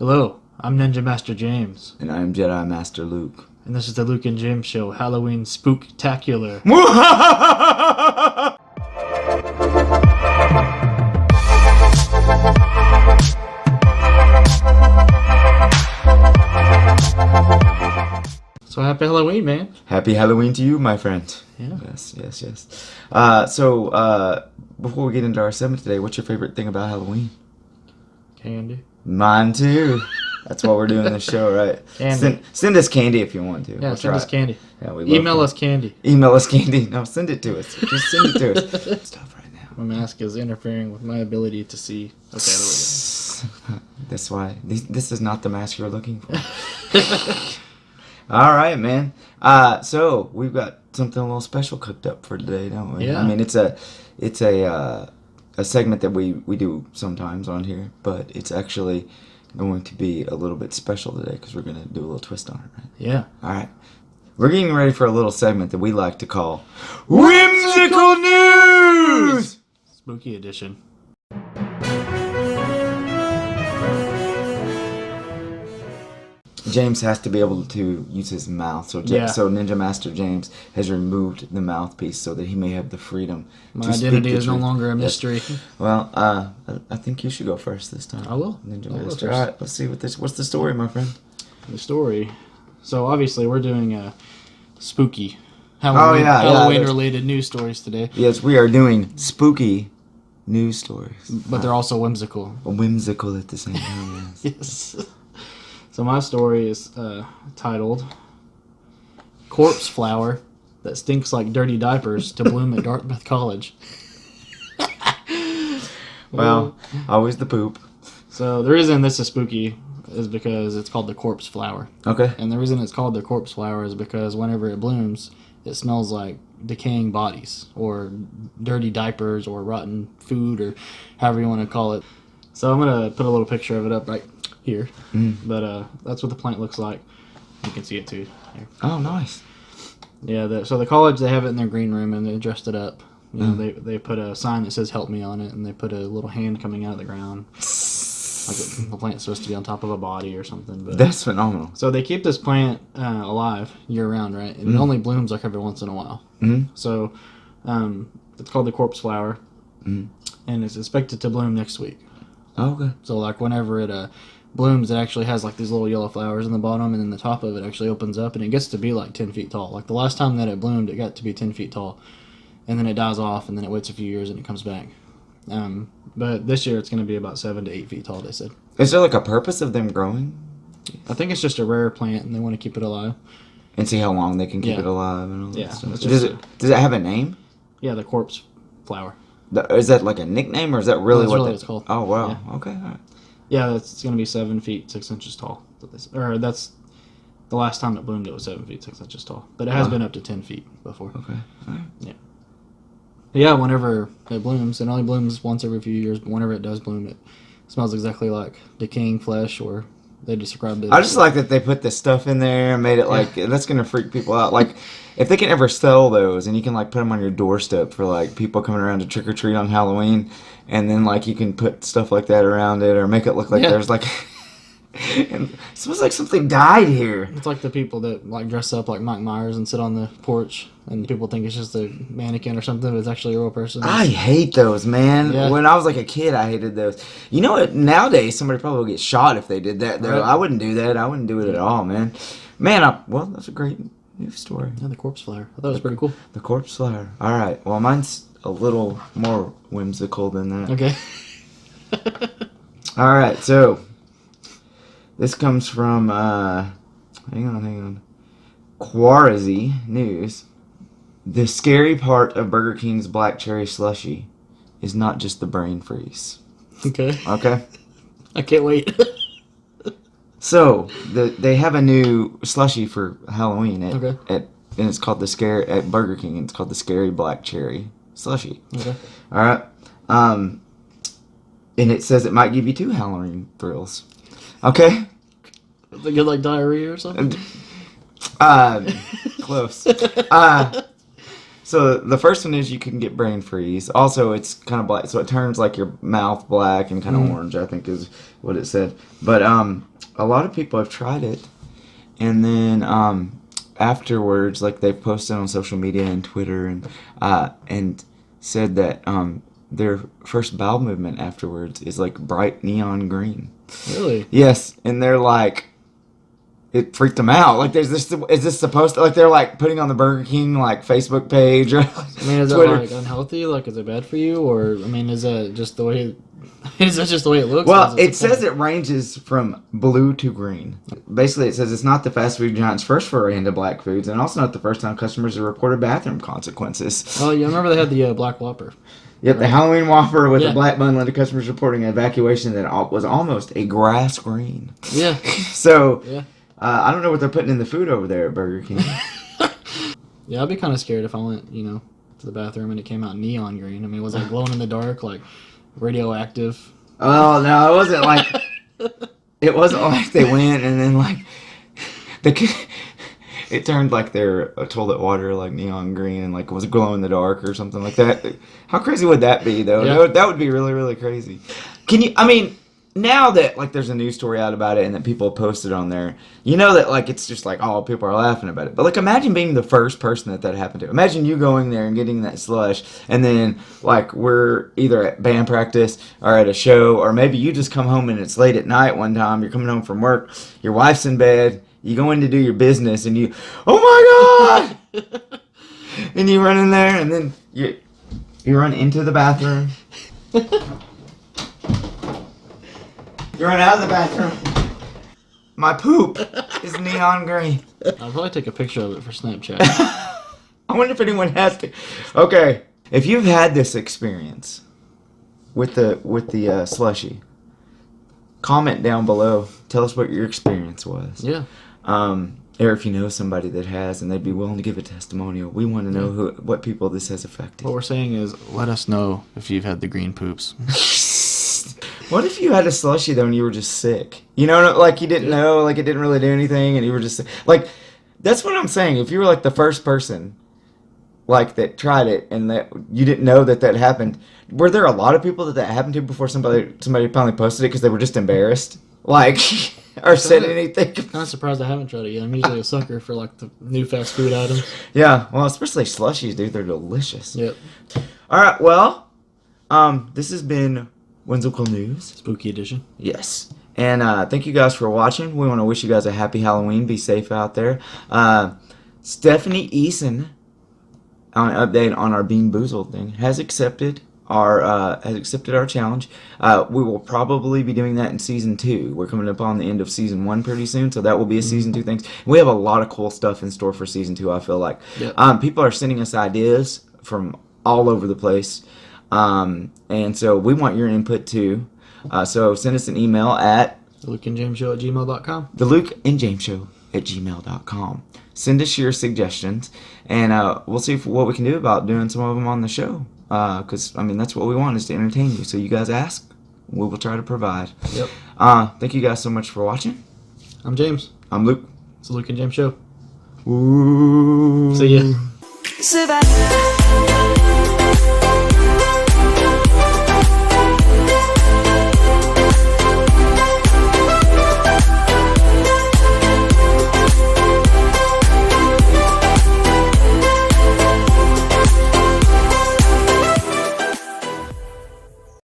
Hello, I'm Ninja Master James, And I'm Jedi Master Luke. and this is the Luke and James Show, Halloween Spooktacular. So happy Halloween, man. Happy Halloween to you, my friend. Yeah. Yes. Before we get into our segment today, what's your favorite thing about Halloween? Candy. Mine too. That's why we're doing this show, right? Candy. Send us candy if you want to. Yeah, send us candy. Yeah, we Email us candy. Email us candy. No, send it to us. Just send it to us. Stop right now. My mask is interfering with my ability to see. Okay, there we go. That's why. This is not the mask you're looking for. All right, man. So we've got something a little special cooked up for today, don't we? Yeah. I mean, it's a segment that we do sometimes on here, but it's actually going to be a little bit special today because we're going to do a little twist on it, right? Yeah. All right. We're getting ready for a little segment that we like to call Whimsical News! Spooky edition. James has to be able to use his mouth, so Ninja Master James has removed the mouthpiece so that he may have the freedom. My identity is no longer a mystery. Yes. Well, I think you should go first this time. I will. Ninja I'll go Master. first. All right, let's see what's the story, my friend. The story. So obviously we're doing spooky Halloween-related news stories today. Yes, we are doing spooky news stories, But they're also whimsical. Whimsical at the same time. Yes. Yes. So my story is titled "Corpse Flower That Stinks Like Dirty Diapers to Bloom at Dartmouth College." Well, always the poop. So the reason this is spooky is because it's called the corpse flower. Okay. And the reason it's called the corpse flower is because whenever it blooms, it smells like decaying bodies or dirty diapers or rotten food or however you want to call it. So I'm going to put a little picture of it up right here. But that's what the plant looks like. You can see it too. Here. Oh, nice. Yeah, so the college, they have it in their green room and they dressed it up. You know, they put a sign that says "Help me" on it, and they put a little hand coming out of the ground. Like the plant's supposed to be on top of a body or something. But That's phenomenal. so they keep this plant alive year round, right? And it only blooms like every once in a while. So it's called the corpse flower, and it's expected to bloom next week. Oh, okay. So like whenever it blooms, it actually has like these little yellow flowers in the bottom, and then the top of it actually opens up, and it gets to be like 10 feet tall. Like the last time that it bloomed, it got to be 10 feet tall, and then it dies off, and then it waits a few years, and it comes back. But this year it's going to be about 7 to 8 feet tall, they said. Is there like a purpose of them growing? I think it's just a rare plant, and they want to keep it alive. And see how long they can keep Yeah. it alive and all that Yeah, stuff. it's Does just it have a name? Yeah, the corpse flower. Is that like a nickname or is that really That's what really what it's called. Oh, wow. Yeah. Okay. All right. Yeah, it's going to be 7 feet 6 inches tall. Or that's the last time it bloomed. It was 7 feet 6 inches tall, but it has been up to 10 feet before. Okay. All right. Yeah. Yeah, whenever it blooms, it only blooms once every few years, but whenever it does bloom, it smells exactly like decaying flesh, or they described it. I just like that they put this stuff in there and made it like, that's going to freak people out. Like, if they can ever sell those and you can like put them on your doorstep for like people coming around to trick or treat on Halloween, and then like you can put stuff like that around it or make it look like there's like, and it smells like something died here. It's like the people that like dress up like Mike Myers and sit on the porch, and people think it's just a mannequin or something, but it's actually a real person. I hate those, man. Yeah. When I was like a kid, I hated those. You know what? Nowadays, somebody probably would get shot if they did that, though. Right. I wouldn't do that. I wouldn't do it at all, man. Well, that's a great news story. Yeah, the corpse flower. I thought it was pretty cool. The corpse flower. All right. Well, mine's a little more whimsical than that. Okay. All right. So, this comes from, hang on. Quarzy News. The scary part of Burger King's Black Cherry Slushie is not just the brain freeze. Okay. Okay? I can't wait. So, they have a new slushie for Halloween Okay. and it's called at Burger King, and it's called the Scary Black Cherry Slushie. Okay. All right. And it says it might give you 2 Halloween thrills. Okay? Does it get like diarrhea or something? Close. So the first one is you can get brain freeze. Also, it's kind of black, so it turns like your mouth black and kind of orange, I think is what it said. But a lot of people have tried it, and then afterwards, like they've posted on social media and Twitter and said that their first bowel movement afterwards is like bright neon green. Really? Yes, and they're like, it freaked them out. Like, is this supposed to, like, they're like putting on the Burger King like Facebook page or I mean, is Twitter. it like unhealthy? Like, is it bad for you, or I mean, is that just the way? Is that just the way it looks? Well, it says it ranges from blue to green. Basically, it says it's not the fast food giant's first foray into black foods, and also not the first time customers have reported bathroom consequences. Oh, you remember they had the Black Whopper? Yep, right? The Halloween Whopper with Yeah. the black bun led to customers reporting an evacuation that was almost a grass green. Yeah. So, Yeah. I don't know what they're putting in the food over there at Burger King. Yeah, I'd be kind of scared if I went, to the bathroom and it came out neon green. I mean, was it glowing in the dark, like radioactive? Oh no, it wasn't like they went and then like it turned like their toilet water like neon green and like was glow in the dark or something like that. How crazy would that be though? Yeah. That would be really, really crazy. I mean, now that like there's a news story out about it and that people posted on there, you know that like it's just like, oh, people are laughing about it. But like imagine being the first person that happened to. Imagine you going there and getting that slush, and then like we're either at band practice or at a show, or maybe you just come home and it's late at night one time, you're coming home from work, your wife's in bed, you go in to do your business and you, oh my God! And you run in there and then you run into the bathroom. You run out of the bathroom. My poop is neon green. I'll probably take a picture of it for Snapchat. I wonder if anyone has to. Okay, if you've had this experience with the slushie, comment down below. Tell us what your experience was. Yeah. Or if you know somebody that has and they'd be willing to give a testimonial. We want to know what people this has affected. What we're saying is, let us know if you've had the green poops. What if you had a slushie though and you were just sick? You know, like you didn't know, like it didn't really do anything, and you were just sick. Like, that's what I'm saying. If you were like the first person, like that tried it, and that you didn't know that happened, were there a lot of people that happened to before somebody finally posted it because they were just embarrassed, like, or said anything? I'm kind of surprised I haven't tried it yet. I'm usually a sucker for like the new fast food items. Yeah, well, especially slushies, dude. They're delicious. Yep. All right, well, this has been Whimsical News. Spooky edition. Yes. And thank you guys for watching. We want to wish you guys a happy Halloween. Be safe out there. Stephanie Eason, on an update on our Bean Boozled thing, has accepted our challenge. We will probably be doing that in season 2. We're coming up on the end of season 1 pretty soon, so that will be a season 2 thing. We have a lot of cool stuff in store for season 2. I feel like people are sending us ideas from all over the place. And so we want your input too. So send us an email at thelukeandjamesshow@gmail.com. thelukeandjamesshow@gmail.com. Send us your suggestions, and we'll see what we can do about doing some of them on the show. Because, I mean, that's what we want, is to entertain you. So you guys ask, we will try to provide. Yep. Thank you guys so much for watching. I'm James. I'm Luke. It's the Luke and James Show. Ooh. See ya. Survive.